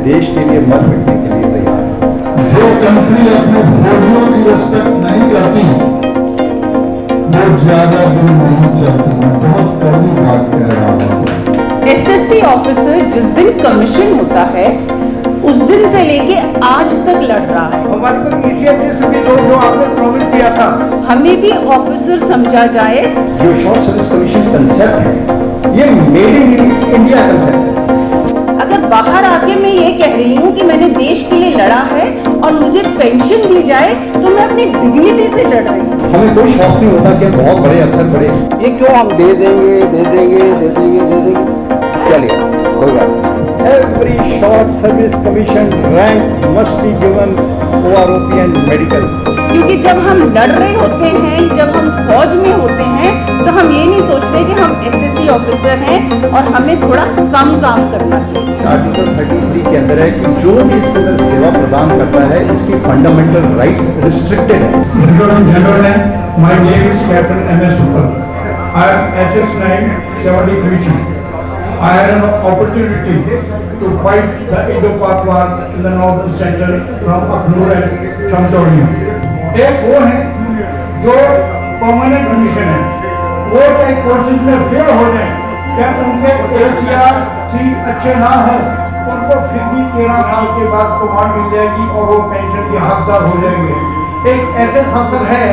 देश के लिए मर मिटने के लिए तैयार है। जो कंट्री अपने फौजियों की रिस्पेक्ट नहीं करती वो ज्यादा दूर नहीं चलती। बहुत कड़ी बात कह रहा हूँ। एसएससी ऑफिसर जिस दिन कमीशन होता है उस दिन से लेके आज तक लड़ रहा है। हमारे को इनिशिएटिव भी दो जो आपने प्रॉमिस किया था। हमें भी ऑफिसर समझा जाए। जो शॉर्ट सर्विस कमीशन कंसेप्ट है ये मेड इन इंडिया कंसेप्ट है। अगर बाहर आके मैं ये कह रही हूँ कि मैंने देश के लिए लड़ा है और मुझे पेंशन दी जाए तो मैं अपनी डिग्निटी से लड़ रही हूँ। हमें कोई शौक नहीं होता कि हम बहुत बड़े अफसर बड़े, ये क्यों हम दे देंगे चलिए कोई बात नहीं। Every short service commission rank must be given OROP and medical. क्योंकि जब हम लड़ रहे होते हैं, जब हम फौज में होते हैं तो हम ये नहीं सोचते कि हम एसएससी ऑफिसर हैं और हमें थोड़ा कम काम करना चाहिए। आर्टिकल 33 के अंदर है कि जो भी इसके अंदर सेवा प्रदान करता है इसकी फंडामेंटल राइट्स रिस्ट्रिक्टेड है। My name is Captain M.S. Super. I am SS9 70 Division. I had an opportunity to fight the Indo-Pak War in the northern sector from Akhnur and Chamchaudia. एक वो है जो परमानेंट कमीशन है, वो चाहे courses में fail हो जाए, क्या उनके ACR 3 अच्छे ना हो, उनको फिर भी 13 साल के बाद कमांड मिल जाएगी और वो पेंशन के हकदार हो जाएंगे। एक ऐसे अफसर है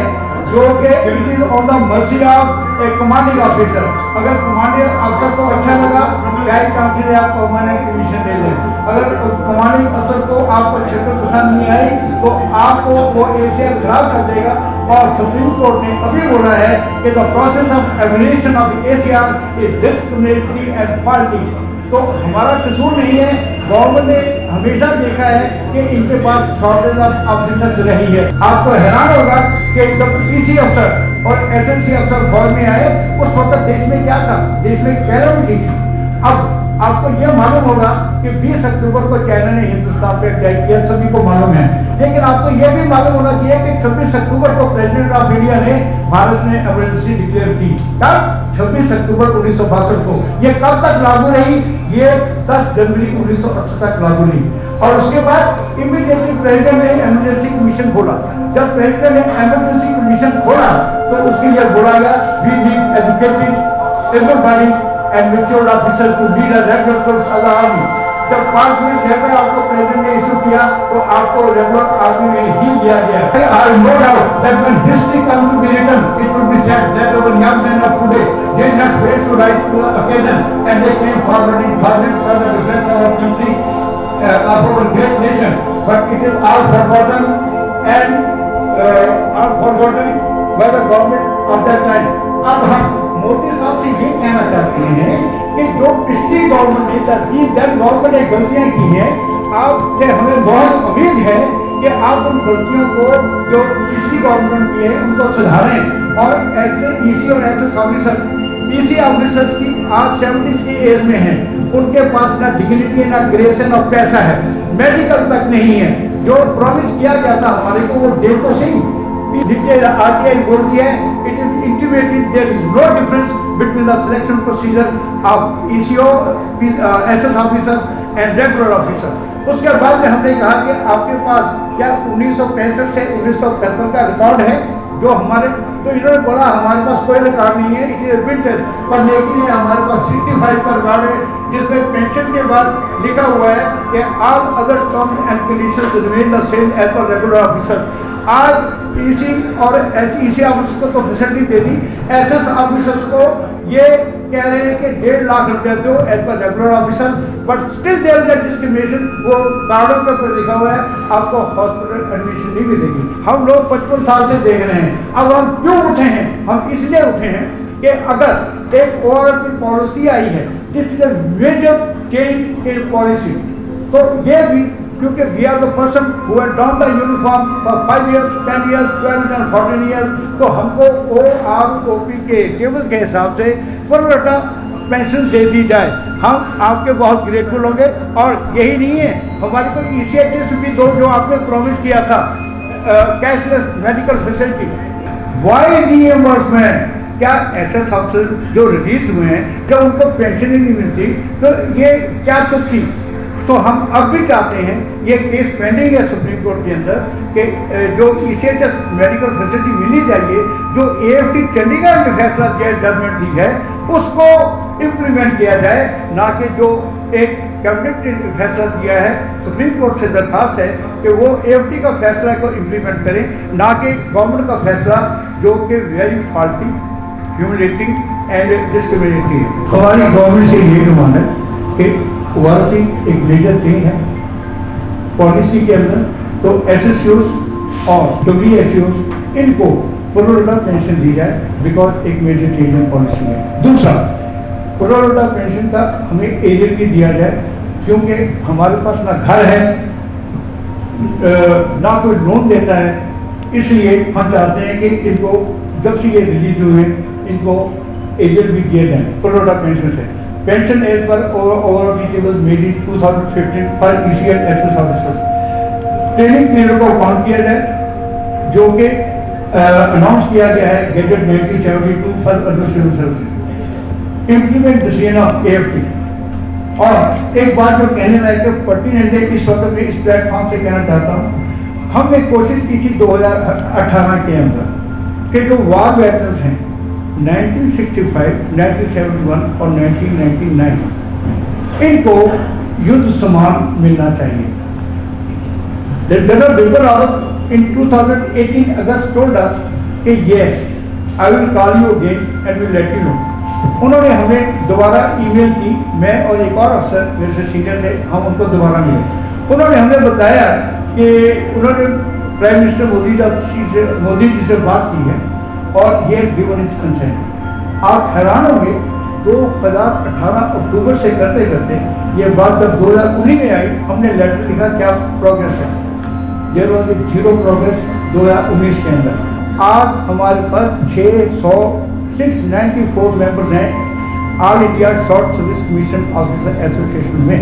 जो कि it is on the mercy of a commanding officer. अगर कमांडिंग अफसर को अच्छा लगा चाहे चांसेस आप परमानेंट कमीशन ले लें। अगर कमांडिंग अफसर को आपको क्षेत्र पसंद नहीं आई तो आपको वो ACR खराब कर देगा। और सुप्रीम कोर्ट ने अभी बोला है कि the process of elimination of ACR is discriminatory and faulty. तो हमारा कसूर नहीं है, गवर्नमेंट ने हमेशा देखा है कि इनके पास शॉर्टेज ऑफ ऑफिसर्स रही है। आपको हैरान होगा कि जब EC अफसर और SSC अफसर फौज में आए उस वक्त देश में क्या था, देश में कैलेमिटी थी। अब आपको यह मालूम होगा कि 20 अक्टूबर को चाइना ने हिंदुस्तान पे अटैक किया, सभी को मालूम है। लेकिन आपको यह भी मालूम होना चाहिए कि 26 अक्टूबर को प्रेसिडेंट ऑफ इंडिया ने भारत में इमरजेंसी डिक्लेयर की। कब? 26 अक्टूबर 1962 को। ये कब तक लागू रही? ये 10 जनवरी 1968 तक लागू रही। और उसके बाद इमीडिएटली प्रेसिडेंट ने इमरजेंसी कमीशन खोला। जब प्रेसिडेंट ने इमरजेंसी कमीशन खोला तो उसके लिए बोला गया we need educated everybody and matured officers to lead a regular corps of the army. जब 5 मिनट लेकर आपको प्रेसिडेंट ने इशू किया तो आपको रेगुलर आर्मी में ही लिया गया। I have no doubt that when history comes to be written, it will be said that our young men of today did not fail to rise to the occasion and they came forward in violence for the defense of our country, of our great nation. But it is all forgotten and all forgotten by the government of that time. अब हम मोदी साहब से ये कहना चाहते हैं कि जो पिछली गवर्नमेंट ने गवर्नमेंट ने गलतियां की हैं, आपसे हमें बहुत उम्मीद है कि आप उन गलतियों को जो पिछली गवर्नमेंट की है उनको सुधारें। और ऐसे EC और SS ऑफिसर्स की आज 70 की एज में है, उनके पास ना डिग्निटी ना ग्रेस है ना पैसा है, मेडिकल तक नहीं है। जो प्रॉमिस किया गया था हमारे को वो दे तो सही। RTI बोलती है it is intimated there is no difference between the selection procedure of ECO, SS officer and regular officer। उसके बाद में हमने कहा कि आपके पास क्या 1965 से 1975 का रिकॉर्ड है जो हमारे, तो इन्होंने बोला हमारे पास कोई रिकॉर्ड नहीं है, इट इज विंटेज। पर लेकिन हमारे पास 65 का रिकॉर्ड है जिसमें पेंशन के बाद लिखा हुआ है कि all other terms and conditions remain the same as per regular officer. आज EC और EC ऑफिसर्स को तो फैसिलिटी दे दी, SS ऑफिसर्स को ये कह रहे हैं कि 1.5 लाख रुपया दो as per regular officer, but still there is a discrimination. वो कार्डों के ऊपर लिखा हुआ है आपको हॉस्पिटल एडमिशन नहीं मिलेगी। हम लोग 55 साल से देख रहे हैं। अब हम क्यों उठे हैं? हम इसलिए उठे हैं कि अगर एक ORP की पॉलिसी आई है this is a major change in policy, तो ये भी क्योंकि we are the person who have done the uniform for 5 years, 10 years, 12 and 14 years, तो हमको OROP के टेबल के हिसाब से प्रोरेटा पेंशन दे दी जाए। हम आपके बहुत ग्रेटफुल होंगे। और यही नहीं है, हमारे को इनिशिएटिव्स भी दो जो आपने प्रॉमिस किया था, cashless medical facility, why reimbursement. क्या SS ऑफिसर जो रिलीज हुए हैं जब उनको पेंशन ही नहीं मिलती तो ये क्या तुक थी? तो हम अब भी चाहते हैं, ये केस पेंडिंग है सुप्रीम कोर्ट के अंदर, कि जो ECHS मेडिकल फैसिलिटी मिलनी चाहिए, जो AFT चंडीगढ़ ने फैसला दिया है, जजमेंट दी है, उसको इम्प्लीमेंट किया जाए, ना कि जो एक कैबिनेट ने फैसला दिया है। सुप्रीम कोर्ट से दरखास्त है कि वो AFT का फैसला को इम्प्लीमेंट करें, ना कि गवर्नमेंट का फैसला जो कि very faulty, humiliating and discriminatory है। हमारी गवर्नमेंट से ये डिमांड है कि वर्किंग एक मेजर थिंग है पॉलिसी के अंदर, तो SSUs और WSUs इनको प्रोरोटा पेंशन दी जाए, बिकॉज एक मेजर चेंज है पॉलिसी में। दूसरा, प्रोरोटा पेंशन का हमें एरियर भी दिया जाए, क्योंकि हमारे पास ना घर है ना कोई लोन देता है, इसलिए हम चाहते हैं कि इनको जब से ये रिलीज हुए इनको एरियर भी दिए जाए प्रोरोटा पेंशन से। Pension as per over table made in 2015 पर ECHS ऑफिसर्स, ट्रेनिंग पीरियड को काउंट किया जाए, जो कि अनाउंस किया गया है gazette 1972 for other civil services. Implement decision of AFT। और एक बात जो कहने लायक है, पर्टिनेंट है, इस वक्त मैं इस प्लेटफॉर्म से कहना चाहता हूँ, हमने कोशिश की थी 2018 के अंदर कि जो वार वेटरन्स हैं 1965, 1971 और 1999, इनको युद्ध सम्मान मिलना चाहिए। The General Bill of in 2018 August told us कि yes, I will call you again and will let you know। उन्होंने हमें दोबारा ईमेल की, मैं और एक और अफसर मेरे से सीनियर थे, हम उनको दोबारा मिले। उन्होंने हमें बताया कि उन्होंने प्राइम मिनिस्टर मोदी जी से बात की है और ये गिवन इज कंसेंट। आप हैरान होंगे, 2018 अक्टूबर से करते करते ये बात जब 2019 में आई, हमने लेटर लिखा क्या प्रोग्रेस है। There was a zero progress 2019 के अंदर। आज हमारे पास 694 मेंबर्स हैं all India short service commission officer association में।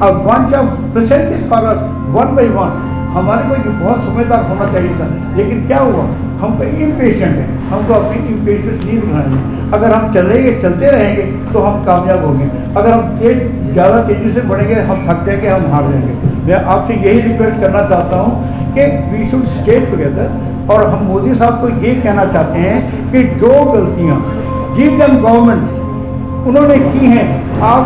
अब bunch of percentage for us one by one. हमारे को ये बहुत समझदार होना चाहिए था, लेकिन क्या हुआ, हम तो इम्पेशेंट हैं, हमको अपनी इम्पेशेंस नहीं दिखानी है। अगर हम चलते रहेंगे तो हम कामयाब होंगे, अगर हम ज़्यादा तेज़ी से बढ़ेंगे हम थक जाएंगे, हम हार जाएंगे। मैं आपसे यही रिक्वेस्ट करना चाहता हूँ कि वी शुड स्टे टुगेदर, और हम मोदी साहब को ये कहना चाहते हैं कि जो गलतियाँ जिन गवर्नमेंट उन्होंने की हैं, आप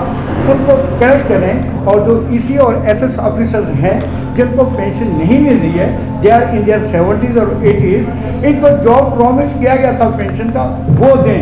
उनको करेक्ट करें, और जो EC और SS ऑफिसर्स हैं जिनको पेंशन नहीं मिल रही है, they are in their 70s और 80s, इनको जॉब प्रॉमिस किया गया था पेंशन का, वो दें।